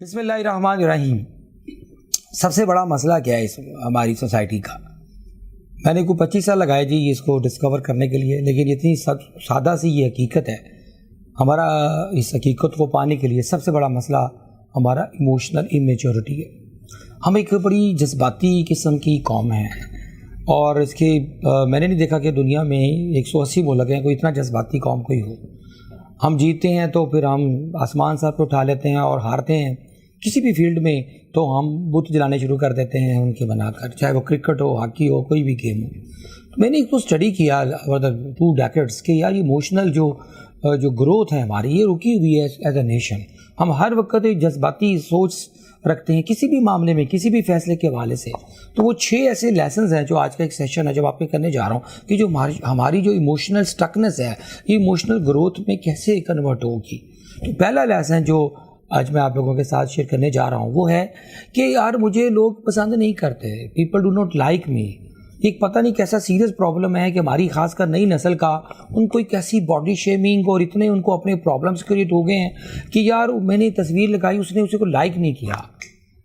بسم اللہ الرحمن الرحیم. سب سے بڑا مسئلہ کیا ہے اس ہماری سوسائٹی کا؟ میں نے کوئی 25 سال لگائے جی اس کو ڈسکور کرنے کے لیے، لیکن اتنی سادہ سی یہ حقیقت ہے. ہمارا اس حقیقت کو پانے کے لیے سب سے بڑا مسئلہ ہمارا ایموشنل امیچورٹی ہے. ہم ایک بڑی جذباتی قسم کی قوم ہیں، اور اس کے میں نے نہیں دیکھا کہ دنیا میں 180 ملک ہیں کوئی اتنا جذباتی قوم کوئی ہو. ہم جیتے ہیں تو پھر ہم آسمان سر پہ اٹھا لیتے ہیں، اور ہارتے ہیں کسی بھی فیلڈ میں تو ہم بت جلانے شروع کر دیتے ہیں ان کے بنا کر، چاہے وہ کرکٹ ہو، ہاکی ہو، کوئی بھی گیم ہو. تو میں نے ایک تو اسٹڈی کیا اوور دا 2 decades کہ یار ایموشنل جو گروتھ ہے ہماری یہ رکی ہوئی ہے ایز اے نیشن. ہم ہر وقت ایک جذباتی سوچ رکھتے ہیں کسی بھی معاملے میں، کسی بھی فیصلے کے حوالے سے. تو وہ 6 ایسے لیسنز ہیں جو آج کا ایک سیشن ہے جو آپ کے کرنے جا رہا ہوں کہ جو ہماری جو ایموشنل سٹکنس ہے یہ ایموشنل گروتھ میں کیسے کنورٹ ہوگی. تو پہلا لیسن جو آج میں آپ لوگوں کے ساتھ شیئر کرنے جا رہا ہوں وہ ہے کہ یار مجھے لوگ پسند نہیں کرتے، people do not like me. ایک پتہ نہیں کیسا سیریس پرابلم ہے کہ ہماری خاص کر نئی نسل کا ان کو ایک ایسی باڈی شیمنگ اور اتنے ان کو اپنے پرابلمس کریٹ ہو گئے ہیں کہ یار میں نے تصویر لگائی اس نے اسے کو لائک نہیں کیا،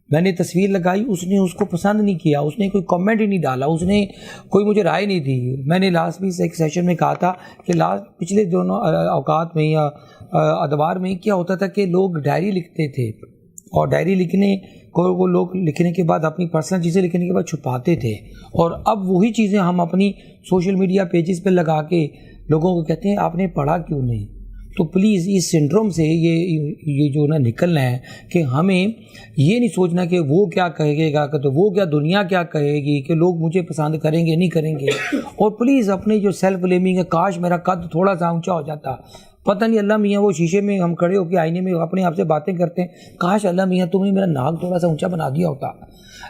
میں نے تصویر لگائی اس نے اس کو پسند نہیں کیا، اس نے کوئی کمنٹ ہی نہیں ڈالا، اس نے کوئی مجھے رائے نہیں دی. میں نے لاسٹ بھی ایک سیشن میں کہا تھا کہ پچھلے دونوں اوقات میں یا ادوار میں کیا ہوتا تھا کہ لوگ ڈائری لکھتے تھے، اور ڈائری لکھنے کو وہ لوگ لکھنے کے بعد اپنی پرسنل چیزیں لکھنے کے بعد چھپاتے تھے، اور اب وہی چیزیں ہم اپنی سوشل میڈیا پیجز پہ لگا کے لوگوں کو کہتے ہیں آپ نے پڑھا کیوں نہیں. تو پلیز اس سنڈروم سے یہ جو نا نکلنا ہے کہ ہمیں یہ نہیں سوچنا کہ وہ کیا کہے گا، کہ تو وہ کیا دنیا کیا کہے گی، کہ لوگ مجھے پسند کریں گے نہیں کریں گے. اور پلیز اپنی جو سیلف بلیمنگ ہے، کاش میرا قد تھوڑا سا اونچا ہو جاتا، پتہ نہیں اللہ میاں وہ شیشے میں ہم کھڑے ہو کے آئینے میں اپنے آپ سے باتیں کرتے ہیں، کاش اللہ میاں تم نے میرا ناک تھوڑا سا اونچا بنا دیا ہوتا.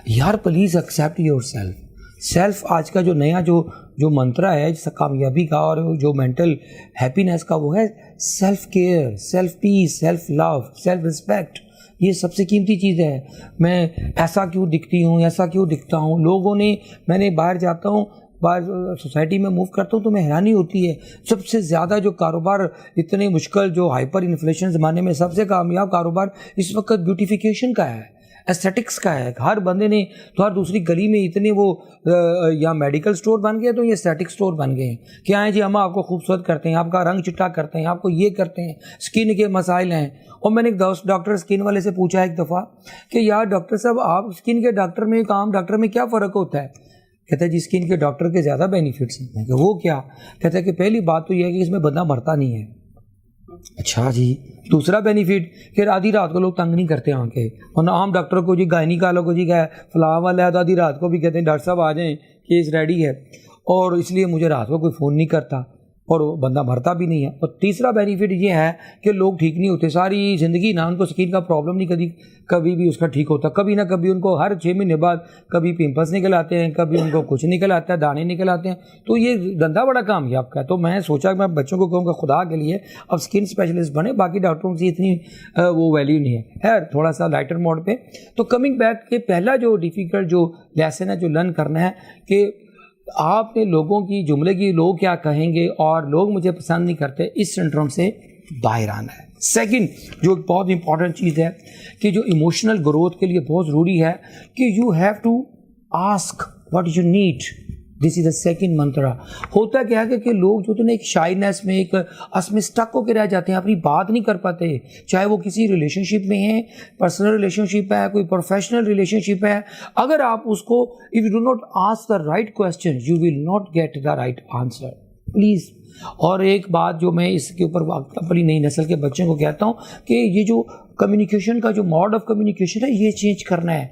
یار پلیز ایکسیپٹ یور سیلف. آج کا جو نیا جو منترا ہے کامیابی کا اور جو مینٹل ہیپینس کا وہ ہے سیلف کیئر، سیلف پیس، سیلف لو، سیلف رسپیکٹ. یہ سب سے قیمتی چیز ہے. میں ایسا کیوں دکھتی ہوں، ایسا کیوں دکھتا ہوں، لوگوں نے میں نے باہر جاتا ہوں، باہر سوسائٹی میں موو کرتا ہوں تو میں حیرانی ہوتی ہے سب سے زیادہ جو کاروبار اتنے مشکل جو ہائپر انفلیشن زمانے میں سب سے کامیاب کاروبار اس وقت بیوٹیفیکیشن کا ہے، ایستھیٹکس کا ہے. ہر بندے نے تو ہر دوسری گلی میں اتنے وہ یا میڈیکل سٹور بن گئے تو یہ ایستھیٹک سٹور بن گئے ہیں. کیا ہیں جی ہم آپ کو خوبصورت کرتے ہیں، آپ کا رنگ چٹا کرتے ہیں، آپ کو یہ کرتے ہیں، اسکن کے مسائل ہیں. اور میں نے ایک ڈاکٹر اسکن والے سے پوچھا ایک دفعہ کہ یار ڈاکٹر صاحب آپ اسکن کے ڈاکٹر میں عام ڈاکٹر میں کیا فرق ہوتا ہے؟ کہتا ہے جی اسکن کے ڈاکٹر کے زیادہ بینیفٹس ہیں. میں کہ وہ کیا؟ کہتا ہے کہ پہلی بات تو یہ ہے کہ اس میں بندہ مرتا نہیں ہے. اچھا جی. دوسرا بینیفٹ کہ آدھی رات کو لوگ تنگ نہیں کرتے آ کے، اور عام ڈاکٹر کو جی گائنی کا لوگ جی فلاں والا ہے تو آدھی رات کو بھی کہتے ہیں ڈاکٹر صاحب آ جائیں کیس ریڈی ہے، اور اس لیے مجھے رات کو کوئی فون نہیں کرتا اور بندہ مرتا بھی نہیں ہے. اور تیسرا بینیفٹ یہ ہے کہ لوگ ٹھیک نہیں ہوتے ساری زندگی نا، ان کو اسکن کا پرابلم نہیں کبھی بھی اس کا ٹھیک ہوتا. کبھی نہ کبھی ان کو ہر 6 مہینے بعد کبھی پمپلس نکل آتے ہیں، کبھی ان کو کچھ نکل آتا ہے، دانے نکل آتے ہیں. تو یہ دھندا بڑا کامیاب کا ہے. تو میں سوچا کہ میں بچوں کو کہوں گا خدا کے لیے اب اسکن اسپیشلسٹ بنے، باقی ڈاکٹروں کی اتنی وہ ویلیو نہیں ہے تھوڑا سا لائٹر موڈ پہ. تو کمنگ بیک کہ پہلا جو ڈیفیکلٹ جو لیسن ہے جو لرن کرنا ہے کہ آپ نے لوگوں کی جملے کی لوگ کیا کہیں گے اور لوگ مجھے پسند نہیں کرتے، اس سنڈروم سے باہر آنا ہے. سیکنڈ جو بہت امپورٹنٹ چیز ہے کہ جو ایموشنل گروتھ کے لیے بہت ضروری ہے کہ you have to ask what you need. This is the second mantra. ہوتا کیا ہے کہ لوگ جو تو ایک شائنیس میں ایک اس میں اسٹک ہو کے رہ جاتے ہیں، اپنی بات نہیں کر پاتے، چاہے وہ کسی ریلیشن شپ میں ہیں، پرسنل ریلیشن شپ ہے، کوئی پروفیشنل ریلیشن شپ ہے. اگر آپ اس کو if you do not ask the right question you will not get the right answer please. اور ایک بات جو میں اس کے اوپر اپنی نئی نسل کے بچوں کو کہتا ہوں کہ یہ جو کمیونیکیشن کا جو موڈ آف کمیونیکیشن ہے یہ چینج کرنا ہے.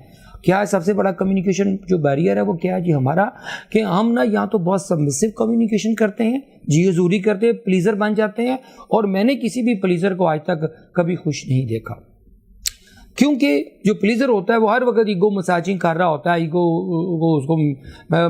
کیا ہے سب سے بڑا کمیونیکیشن جو بیریئر ہے وہ کیا ہے جی ہمارا، کہ ہم نا یا تو بہت سبمسو کمیونیکیشن کرتے ہیں، جی حضوری کرتے ہیں، پلیزر بن جاتے ہیں. اور میں نے کسی بھی پلیزر کو آج تک کبھی خوش نہیں دیکھا، کیونکہ جو پلیزر ہوتا ہے وہ ہر وقت ایگو مساجنگ کر رہا ہوتا ہے. ایگو وہ اس کو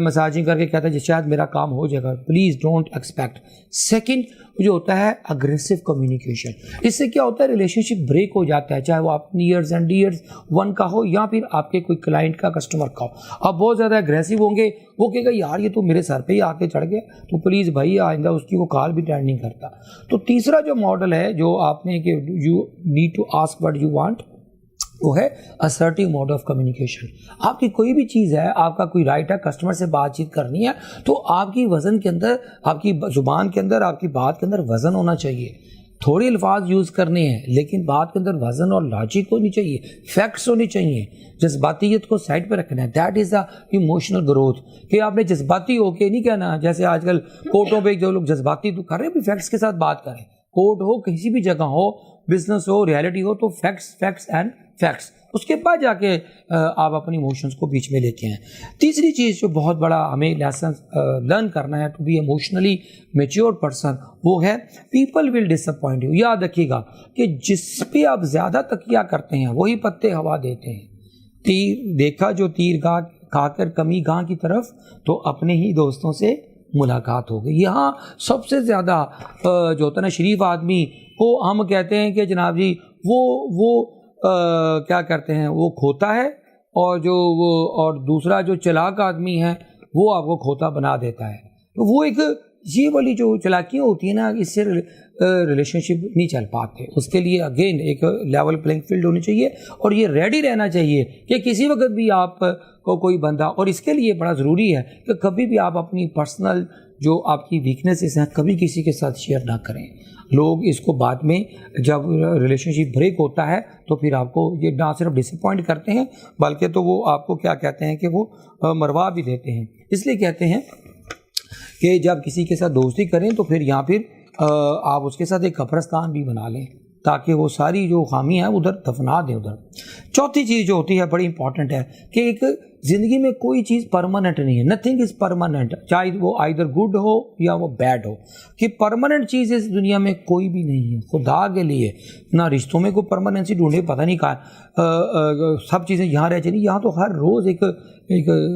مساجنگ کر کے کہتا ہے شاید میرا کام ہو جائے گا. Please don't expect. سیکنڈ جو ہوتا ہے اگریسو کمیونیکیشن. اس سے کیا ہوتا ہے ریلیشن شپ بریک ہو جاتا ہے، چاہے وہ آپ نیئرز اینڈ ڈیئرز ون کا ہو یا پھر آپ کے کوئی کلائنٹ کا کسٹمر کا ہو. آپ بہت زیادہ اگریسو ہوں گے، وہ کہے گا یار یہ تو میرے سر پہ ہی آ کے چڑھ گیا، تو پلیز بھائی آئندہ اس کی وہ کال بھی اٹینڈ نہیں کرتا. تو تیسرا جو ماڈل ہے جو آپ نے کہ you need to ask what you want, وہ ہے assertive mode of communication. آپ کی کوئی بھی چیز ہے, آپ کا کوئی رائٹ ہے کسٹمر سے بات چیت کرنی ہے, تو آپ کی وزن کے اندر, آپ کی زبان کے اندر, آپ کی بات کے اندر وزن ہونا چاہیے. تھوڑے الفاظ یوز کرنے ہیں لیکن بات کے اندر وزن اور لاجک ہونی چاہیے, فیکٹس ہونی چاہیے. جذباتیت کو سائڈ پہ رکھنا ہے. That is the emotional growth. کہ آپ نے جذباتی ہو کے نہیں کہنا, جیسے آج کل کورٹوں پہ جو لوگ جذباتی تو کر رہے ہیں, بھی فیکٹس کے ساتھ بات کریں. کورٹ ہو, کسی بھی جگہ ہو, بزنس ہو, ریالٹی ہو, تو فیکٹس اینڈ فیکٹس. اس کے بعد جا کے آپ اپنی ایموشنس کو بیچ میں لے کے آئیں. تیسری چیز جو بہت بڑا ہمیں لیسن لرن کرنا ہے to be emotionally mature person, وہ ہے پیپل ول ڈسپوائنٹ یو. یاد رکھیے گا کہ جس پہ آپ زیادہ تکیہ کرتے ہیں وہی پتے ہوا دیتے ہیں. تیر دیکھا جو تیر کھا کر کمی گاں کی طرف, تو اپنے ہی دوستوں سے ملاقات ہو گئی. یہاں سب سے زیادہ جو ہوتا ہے نا شریف آدمی کو ہم کہتے ہیں کہ جناب جی وہ کیا کرتے ہیں, وہ کھوتا ہے, اور دوسرا جو چلاک آدمی ہے وہ آپ کو کھوتا بنا دیتا ہے. تو وہ ایک یہ والی جو چلاکیاں ہوتی ہیں نا, اس سے ریلیشن شپ نہیں چل پاتے. اس کے لیے اگین ایک لیول پلینگ فیلڈ ہونی چاہیے, اور یہ ریڈی رہنا چاہیے کہ کسی وقت بھی آپ کو کوئی بندہ, اور اس کے لیے بڑا ضروری ہے کہ کبھی بھی آپ اپنی پرسنل جو آپ کی ویکنیسز ہیں کبھی کسی کے ساتھ شیئر نہ کریں. لوگ اس کو بعد میں جب ریلیشن شپ بریک ہوتا ہے تو پھر آپ کو یہ نہ صرف ڈس اپوائنٹ کرتے ہیں بلکہ تو وہ آپ کو کیا کہتے ہیں کہ وہ مروا بھی دیتے ہیں. اس لیے کہتے ہیں کہ جب کسی کے ساتھ دوستی کریں تو پھر آپ اس کے ساتھ ایک قبرستان بھی بنا لیں تاکہ وہ ساری جو خامی ہیں ادھر دفنا دیں ادھر. چوتھی چیز جو ہوتی ہے بڑی امپورٹنٹ ہے کہ ایک زندگی میں کوئی چیز پرماننٹ نہیں ہے. نتھنگ از پرماننٹ, چاہے وہ آئیدر گڈ ہو یا وہ بیڈ ہو. کہ پرماننٹ چیز اس دنیا میں کوئی بھی نہیں ہے. خدا کے لیے نہ رشتوں میں کوئی پرماننسی ڈھونڈے, پتہ نہیں کہاں سب چیزیں یہاں رہ جائیں. یہاں تو ہر روز ایک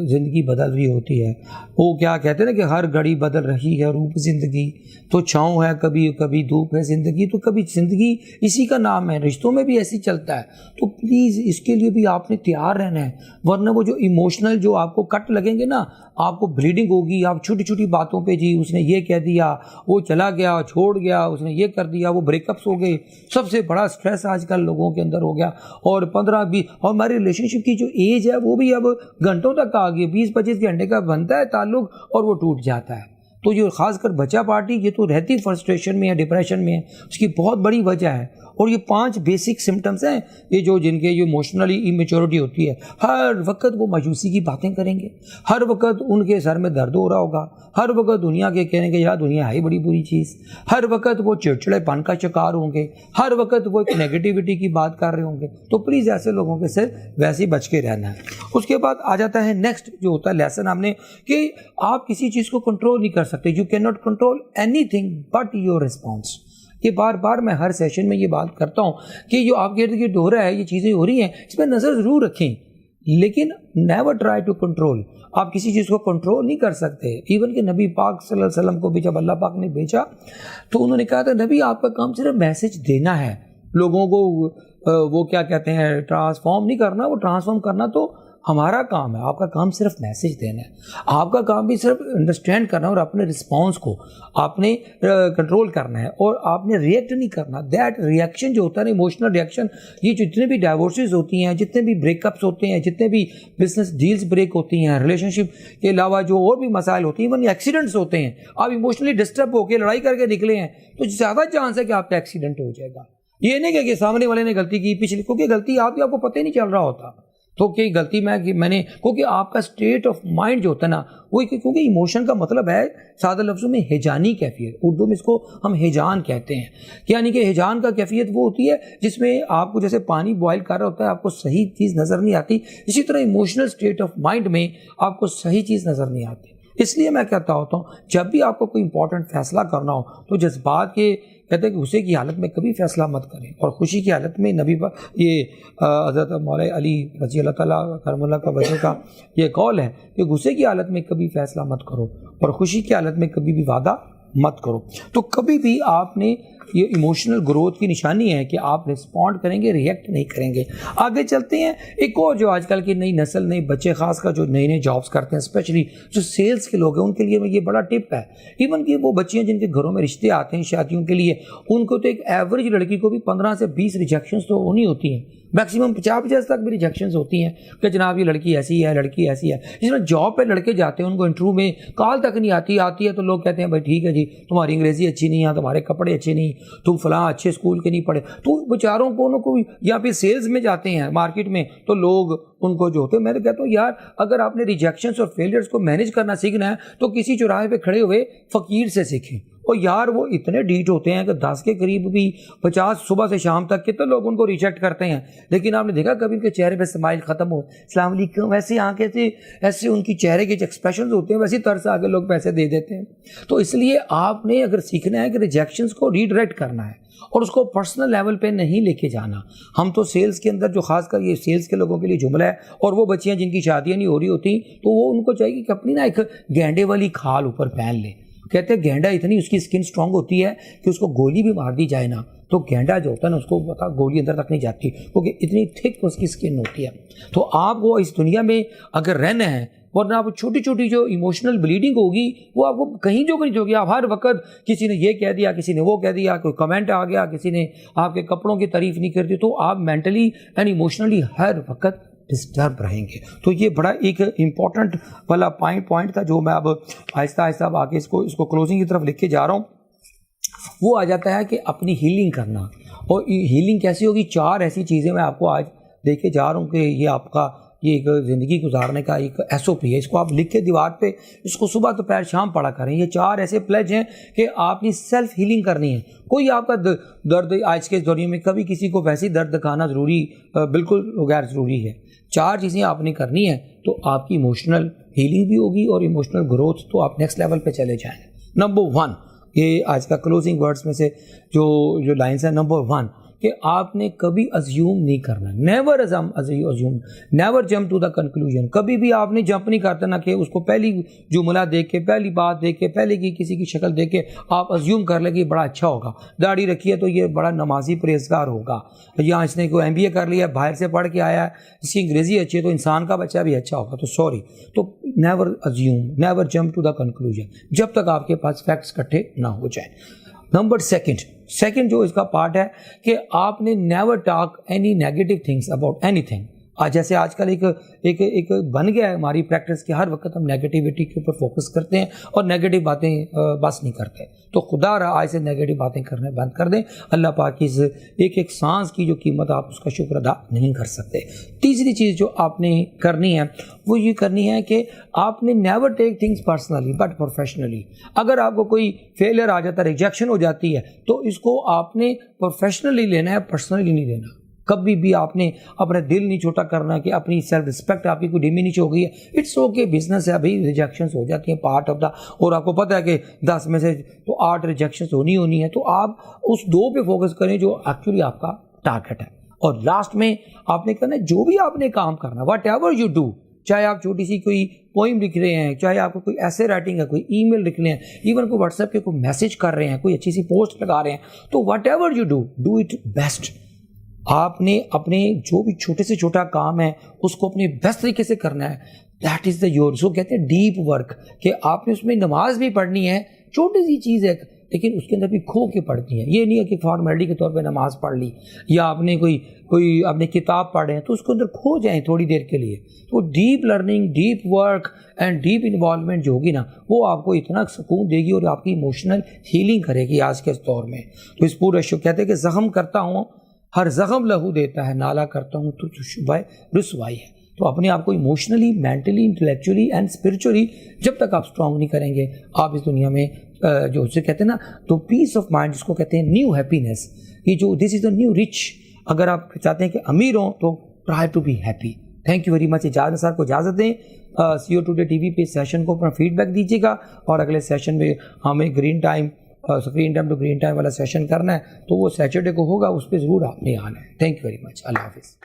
زندگی بدل رہی ہوتی ہے. وہ کیا کہتے ہیں نا کہ ہر گھڑی بدل رہی ہے روپ زندگی, تو چھاؤں ہے کبھی دھوپ ہے زندگی, تو کبھی زندگی اسی کا نام ہے. رشتوں میں بھی ایسی چلتا ہے. تو پلیز اس کے لیے بھی آپ نے تیار رہنا ہے, ورنہ وہ جو ایموشنل جو آپ کو کٹ لگیں گے نا, آپ کو بلیڈنگ ہوگی. آپ چھوٹی چھوٹی باتوں پہ جی اس نے یہ کہہ دیا, وہ چلا گیا, چھوڑ گیا, اس نے یہ کر دیا, وہ بریک اپس ہو گئے. سب سے بڑا سٹریس آج کل لوگوں کے اندر ہو گیا. اور 15-20 اور ہماری ریلیشن شپ کی جو ایج ہے وہ بھی اب گھنٹوں تک آ گئی. 20-25 گھنٹے کا بنتا ہے تعلق اور وہ ٹوٹ جاتا ہے. تو یہ خاص کر بچہ پارٹی یہ تو رہتی فرسٹریشن میں ہے, ڈپریشن میں ہے. اس کی بہت بڑی وجہ ہے. اور یہ 5 بیسک سمٹمز ہیں یہ جو جن کے یہ ایموشنلی ایمیچورٹی ہوتی ہے. ہر وقت وہ مایوسی کی باتیں کریں گے, ہر وقت ان کے سر میں درد ہو رہا ہوگا, ہر وقت دنیا کے کہنے کے یار دنیا ہے بڑی بری چیز, ہر وقت وہ چڑچڑے پن کا شکار ہوں گے, ہر وقت وہ ایک نیگیٹیوٹی کی بات کر رہے ہوں گے. تو پلیز ایسے لوگوں کے سے ویسے ہی بچ کے رہنا ہے. اس کے بعد آ جاتا ہے نیکسٹ جو ہوتا ہے لیسن ہم نے, کہ آپ کسی چیز کو کنٹرول نہیں کر سکتے. You can not control any thing but your response. یہ بار بار میں ہر سیشن میں یہ بات کرتا ہوں کہ جو آپ کے ارد گرد ہو رہا ہے, یہ چیزیں ہو رہی ہیں, اس پہ نظر ضرور رکھیں لیکن نیور ٹرائی ٹو کنٹرول. آپ کسی چیز کو کنٹرول نہیں کر سکتے. ایون کہ نبی پاک صلی اللہ علیہ وسلم کو بھی جب اللہ پاک نے بھیجا تو انہوں نے کہا تھا نبی آپ کا کام صرف میسج دینا ہے, لوگوں کو وہ کیا کہتے ہیں ٹرانسفارم نہیں کرنا. وہ ٹرانسفارم کرنا تو ہمارا کام ہے, آپ کا کام صرف میسج دینا ہے. آپ کا کام بھی صرف انڈرسٹینڈ کرنا اور اپنے رسپانس کو آپ نے کنٹرول کرنا ہے, اور آپ نے ریئیکٹ نہیں کرنا. دیٹ ریئیکشن جو ہوتا ہے نا, ایموشنل ریئیکشن, یہ جتنے بھی ڈائیورسز ہوتی ہیں, جتنے بھی بریک اپس ہوتے ہیں, جتنے بھی بزنس ڈیلز بریک ہوتی ہیں, ریلیشن شپ کے علاوہ جو اور بھی مسائل ہوتے ہیں, ایون ایکسیڈنٹس ہوتے ہیں, آپ ایموشنلی ڈسٹرب ہو کے لڑائی کر کے نکلے ہیں تو زیادہ چانس ہے کہ آپ کا ایکسیڈنٹ ہو جائے گا. یہ نہیں کہ سامنے والے نے غلطی کی پچھلی, کیونکہ غلطی آپ کو پتہ ہی نہیں چل رہا ہوتا. تو کہ غلطی میں نے کیونکہ آپ کا اسٹیٹ آف مائنڈ جو ہوتا ہے نا وہ, کیونکہ ایموشن کا مطلب ہے سادہ لفظوں میں ہیجانی کیفیت. اردو میں اس کو ہم ہیجان کہتے ہیں. یعنی کہ ہیجان کا کیفیت وہ ہوتی ہے جس میں آپ کو جیسے پانی بوائل کر رہا ہوتا ہے, آپ کو صحیح چیز نظر نہیں آتی, اسی طرح ایموشنل اسٹیٹ آف مائنڈ میں آپ کو صحیح چیز نظر نہیں آتی. اس لیے میں کہتا ہوتا ہوں جب بھی آپ کو کوئی امپورٹنٹ فیصلہ کرنا ہو تو جذبات کے کہتے ہیں کہ غصے کی حالت میں کبھی فیصلہ مت کریں, اور خوشی کی حالت میں نبی یہ حضرت مولانا علی رضی اللہ تعالیٰ کرم اللہ کا وجہ کا یہ قول ہے کہ غصے کی حالت میں کبھی فیصلہ مت کرو اور خوشی کی حالت میں کبھی بھی وعدہ مت کرو. تو کبھی بھی آپ نے یہ ایموشنل گروتھ کی نشانی ہے کہ آپ رسپونڈ کریں گے، ریئیکٹ نہیں کریں گے۔ آگے چلتے ہیں، ایک اور جو آج کل کی نئی نسل، نئے بچے خاص کر جو نئی نئی جابس کرتے ہیں، اسپیشلی جو سیلس کے لوگ ہیں، ان کے لیے یہ بڑا ٹپ ہے۔ ایون کہ وہ بچیاں جن کے گھروں میں رشتے آتے ہیں شادیوں کے لیے، ان کو تو ایک ایوریج لڑکی کو بھی 15 سے 20 ریجیکشنز تو ہونی ہوتی ہیں، میکسیمم 50 تک بھی ریجیکشنز ہوتی ہیں کہ جناب یہ لڑکی ایسی ہے، لڑکی ایسی ہے۔ جس میں جاب پہ لڑکے جاتے ہیں، ان کو انٹرویو میں کال تک نہیں آتی ہے تو لوگ کہتے ہیں بھائی ٹھیک ہے جی، تمہاری انگریزی اچھی نہیں ہے، تمہارے کپڑے اچھے نہیں، تم فلاں اچھے اسکول کے نہیں پڑھے، تو بیچاروں کو ان کو، یا پھر سیلز میں جاتے ہیں مارکیٹ میں تو لوگ ان کو جو ہوتے ہیں، میں تو کہتا ہوں یار اگر آپ نے ریجیکشنز اور فیلئرز کو مینیج کرنا سیکھنا ہے تو کسی چوراہے پہ کھڑے ہوئے فقیر سے سیکھیں۔ اور یار وہ اتنے ڈیٹ ہوتے ہیں کہ 10 کے قریب بھی 50 صبح سے شام تک کتنے لوگ ان کو ریجیکٹ کرتے ہیں، لیکن آپ نے دیکھا کبھی ان کے چہرے پہ اسمائل ختم ہو، السلام علیکم، ویسے آنکھیں تھے، ایسے ان کی چہرے کے جو ایکسپریشنز ہوتے ہیں ویسی طرح سے آگے لوگ پیسے دے دیتے ہیں۔ تو اس لیے آپ نے اگر سیکھنا ہے کہ ریجیکشنز کو ریڈائریکٹ کرنا ہے اور اس کو پرسنل لیول پہ نہیں لے کے جانا۔ ہم تو سیلز کے اندر جو خاص کر یہ سیلز کے لوگوں کے لیے جملہ ہے، اور وہ بچیاں جن کی شادیاں نہیں ہو رہی ہوتی تو وہ ان کو چاہیے کہ اپنی نا ایک گینڈے والی کھال اوپر پہن لیں۔ کہتے ہیں گینڈا اتنی اس کی اسکن سٹرونگ ہوتی ہے کہ اس کو گولی بھی مار دی جائے نا تو گینڈا جو ہوتا ہے نا اس کو پتا گولی اندر تک نہیں جاتی، کیونکہ اتنی تھک اس کی اسکن ہوتی ہے۔ تو آپ وہ اس دنیا میں اگر رہنا ہے، ورنہ آپ چھوٹی چھوٹی جو ایموشنل بلیڈنگ ہوگی وہ آپ کو کہیں جو نہیں ہوگی، آپ ہر وقت کسی نے یہ کہہ دیا، کسی نے وہ کہہ دیا، کوئی کمنٹ آ گیا، کسی نے آپ کے کپڑوں کی تعریف نہیں کر دی، تو آپ مینٹلی اینڈ ایموشنلی ہر وقت ڈسٹرب رہیں گے۔ تو یہ بڑا ایک امپورٹنٹ والا پوائنٹ تھا جو میں اب آہستہ آہستہ اب آگے اس کو کلوزنگ کی طرف لکھ کے جا رہا ہوں۔ وہ آ جاتا ہے کہ اپنی ہیلنگ کرنا، اور ہیلنگ کیسی ہوگی؟ 4 ایسی چیزیں میں آپ کو آج دے کے جا رہا ہوں کہ یہ آپ کا یہ ایک زندگی گزارنے کا ایک SOP ہے۔ اس کو آپ لکھ کے دیوار پہ اس کو صبح دوپہر شام پڑھا کریں۔ یہ 4 ایسے پلیج ہیں کہ آپ نے سیلف ہیلنگ کرنی ہے۔ کوئی آپ کا درد آج کے دنیا میں کبھی کسی کو ویسی درد دکھانا ضروری بالکل غیر ضروری ہے۔ 4 چیزیں آپ نے کرنی ہے تو آپ کی ایموشنل ہیلنگ بھی ہوگی اور ایموشنل گروتھ تو آپ نیکسٹ لیول پہ چلے جائیں۔ نمبر 1، یہ آج کا کلوزنگ ورڈز میں سے جو لائنس ہیں، نمبر 1 کہ آپ نے کبھی ازیوم نہیں کرنا، never assume, never jump to the conclusion. کبھی بھی آپ نے جمپ نہیں کرتے نا کہ اس کو پہلی جملہ دیکھ کے، پہلی بات دیکھ کے، پہلے کی کسی کی شکل دیکھ کے آپ ازیوم کر لیں کہ یہ بڑا اچھا ہوگا، داڑھی رکھی ہے تو یہ بڑا نمازی پرہیزگار ہوگا، یا اس نے کوئی MBA کر لیا، باہر سے پڑھ کے آیا ہے، اس کی انگریزی اچھی ہے تو انسان کا بچہ بھی اچھا ہوگا۔ تو سوری، تو never assume, never jump to the conclusion جب تک آپ کے پاس فیکٹس اکٹھے نہ ہو جائیں۔ نمبر 2 جو اس کا پارٹ ہے کہ آپ نے never talk any negative things about any thing. جیسے آج کل ایک بن گیا ہے ہماری پریکٹس کہ ہر وقت ہم نیگیٹیوٹی کے اوپر فوکس کرتے ہیں اور نیگیٹو باتیں بس نہیں کرتے، تو خدا رہا آج سے نیگیٹو باتیں کرنے بند کر دیں۔ اللہ پاک کی ایک سانس کی جو قیمت آپ اس کا شکر ادا نہیں کر سکتے۔ تیسری چیز جو آپ نے کرنی ہے وہ یہ کرنی ہے کہ آپ نے never take things personally but professionally. اگر آپ کو کوئی فیلئر آ جاتا ہے، ریجیکشن ہو جاتی ہے، تو اس کو آپ نے پروفیشنلی لینا ہے، پرسنلی نہیں لینا۔ کبھی بھی آپ نے اپنا دل نہیں چھوٹا کرنا کہ اپنی سیلف رسپیکٹ آپ کی کوئی ڈیمینش ہو گئی ہے، اٹس اوکے، بزنس ہے بھائی، ریجیکشنز ہو جاتی ہیں، پارٹ آف دا، اور آپ کو پتہ ہے کہ 10 میں سے تو 8 ریجیکشنز ہونی ہے، تو آپ اس 2 پہ فوکس کریں جو ایکچولی آپ کا ٹارگیٹ ہے۔ اور لاسٹ میں آپ نے کرنا ہے جو بھی آپ نے کام کرنا، واٹ ایور یو ڈو، چاہے آپ چھوٹی سی کوئی پوئم لکھ رہے ہیں، چاہے آپ کو کوئی ایسے رائٹنگ ہے، کوئی ای میل لکھ رہے ہیں، ایون کوئی واٹس ایپ پہ کوئی میسج کر رہے ہیں، کوئی اچھی سی پوسٹ لگا رہے ہیں، تو what ever you do it best. آپ نے اپنے جو بھی چھوٹے سے چھوٹا کام ہے اس کو اپنے بیسٹ طریقے سے کرنا ہے، دیٹ از دا یور، سو کہتے ہیں ڈیپ ورک، کہ آپ نے اس میں نماز بھی پڑھنی ہے، چھوٹی سی چیز ہے لیکن اس کے اندر بھی کھو کے پڑھنی ہے۔ یہ نہیں ہے کہ فارمیلٹی کے طور پہ نماز پڑھ لی، یا آپ نے کوئی آپ نے کتاب پڑھ رہے ہیں تو اس کے اندر کھو جائیں تھوڑی دیر کے لیے۔ تو deep learning, deep work and deep involvement جو ہوگی نا وہ آپ کو اتنا سکون دے گی اور آپ کی ایموشنل ہیلنگ کرے گی آج کے اس دور میں۔ تو اس پورے شو کہتے ہیں کہ زخم کرتا ہوں ہر زخم لہو دیتا ہے، نالا کرتا ہوں تو شبہ رسوائی ہے۔ تو اپنے آپ کو emotionally, mentally, intellectually and spiritually جب تک آپ اسٹرانگ نہیں کریں گے، آپ اس دنیا میں جو اسے کہتے ہیں نا، تو پیس آف مائنڈ جس کو کہتے ہیں نیو ہیپینس، یہ جو دس از اے نیو رچ، اگر آپ چاہتے ہیں کہ امیر ہوں تو try to be happy. Thank you very much. اجازت صاحب کو اجازت دیں۔ سی او ٹوڈے ٹی وی پہ سیشن کو اپنا فیڈ بیک دیجیے گا، اور اگلے سیشن میں ہمیں green time to green time والا سیشن کرنا ہے، تو وہ سیٹرڈے کو ہوگا، اس پہ ضرور آپ نے آنا ہے۔ تھینک یو ویری مچ، اللہ حافظ۔